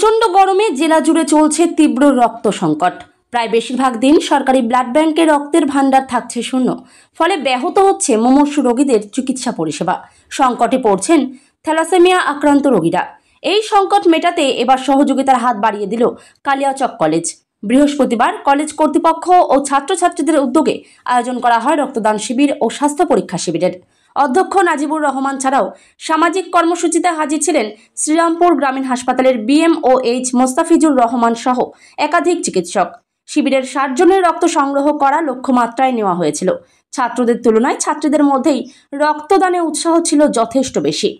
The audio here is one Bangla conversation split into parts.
প্রচণ্ড গরমে জেলা জুড়ে চলছে তীব্র রক্ত সংকট। প্রায় বেশিরভাগ দিন সরকারি ব্লাড ব্যাংকে রক্তের ভাণ্ডার থাকছে শূন্য, ফলে ব্যাহত হচ্ছে মুমূর্ষু রোগীদের চিকিৎসা পরিষেবা। সংকটে পড়ছেন থ্যালাসেমিয়া আক্রান্ত রোগীরা। এই সংকট মেটাতে এবার সহযোগিতার হাত বাড়িয়ে দিল কালিয়াচক কলেজ। বৃহস্পতিবার কলেজ কর্তৃপক্ষ ও ছাত্রছাত্রীদের উদ্যোগে আয়োজন করা হয় রক্তদান শিবির ও স্বাস্থ্য পরীক্ষা শিবিরের। অধ্যক্ষ নাজিবুর রহমান ছাড়াও সামাজিক কর্মসূচিতে হাজির ছিলেন শ্রীরামপুর গ্রামীণ হাসপাতালের BMOH মোস্তাফিজুর রহমান সহ একাধিক চিকিৎসক। শিবিরের 60 জনের রক্ত সংগ্রহ করা লক্ষ্যমাত্রায় নেওয়া হয়েছিল। ছাত্রদের তুলনায় ছাত্রীদের মধ্যেই রক্তদানে উৎসাহ ছিল যথেষ্ট বেশি।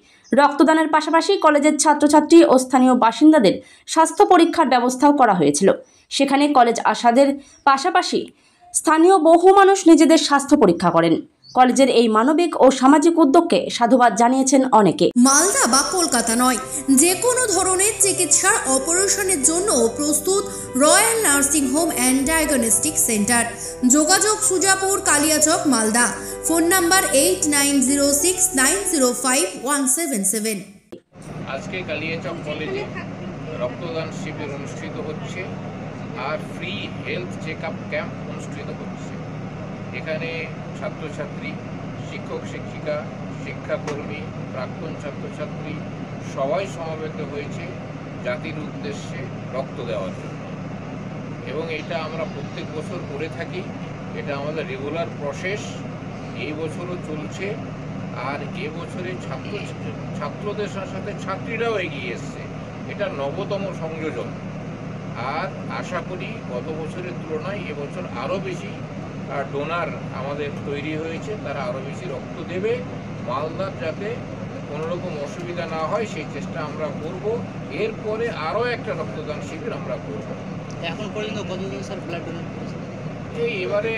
রক্তদানের পাশাপাশি কলেজের ছাত্রছাত্রী ও স্থানীয় বাসিন্দাদের স্বাস্থ্য পরীক্ষার ব্যবস্থাও করা হয়েছিল। সেখানে কলেজ আসাদের পাশাপাশি স্থানীয় বহু মানুষ নিজেদের স্বাস্থ্য পরীক্ষা করেন। কলেজের এই মানবিক ও সামাজিক উদ্যোগকে সাধুবাদ জানিয়েছেন অনেকে। মালদা বা কলকাতা নয়, যে কোনো ধরনের চিকিৎসার অপারেশনের জন্য প্রস্তুত royal nursing home and diagnostic centre. যোগাযোগ সুজাপুর, কালিয়াচক, মালদা। Phone number 8906905177। আজকে কালিয়াচক কলেজে রক্তদান শিবির অনুষ্ঠিত হচ্ছে আর ফ্রি হেলথ চেকআপ ক্যাম্প অনুষ্ঠিত হচ্ছে। এখানে ছাত্রছাত্রী, শিক্ষক শিক্ষিকা, শিক্ষাকর্মী, প্রাক্তন ছাত্রছাত্রী সবাই সমবেত হয়েছে জাতির উদ্দেশ্যে রক্ত দেওয়ার জন্য। এবং এটা আমরা প্রত্যেক বছর করে থাকি, এটা আমাদের রেগুলার প্রসেস। এই বছরও চলছে। আর এবছরে ছাত্রদের সাথে ছাত্রীরাও এগিয়ে এসছে। এটা 9তম সংযোজন। আর আশা করি গত বছরের তুলনায় এবছর আরও বেশি ডোনার আমাদের তৈরি হয়েছে, তারা আরও বেশি রক্ত দেবে। মালদার যাতে কোনোরকম অসুবিধা না হয় সেই চেষ্টা আমরা করব। এরপরে আরও একটা রক্তদান শিবির আমরা করব। এখন পর্যন্ত কতজন স্যার ব্লাড ডোনেট করেছে? এবারে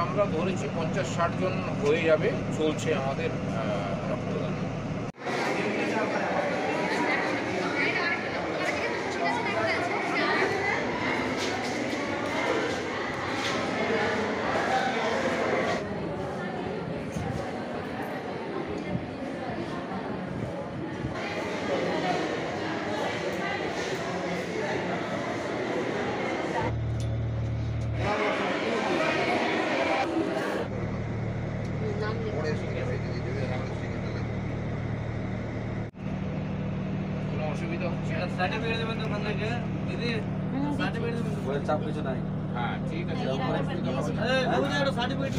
আমরা ধরেছি 50-60 জন হয়ে যাবে। চলছে আমাদের রক্তদান। অসুবিধা হচ্ছে? সার্টিফিকেট দেবেন তো ওখান থেকে দিদি, সার্টিফিকেট দেবেন বলে চাপ কিছু নাই। হ্যাঁ ঠিক আছে। সার্টিফিকেট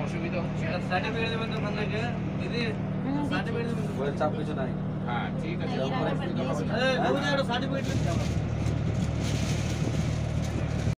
অসুবিধা হচ্ছে? সার্টিফিকেট দেবেন তো ওখান থেকে দিদি, সার্টিফিকেট দেবেন বলে চাপ কিছু নাই। হ্যাঁ ঠিক আছে। সার্টিফিকেট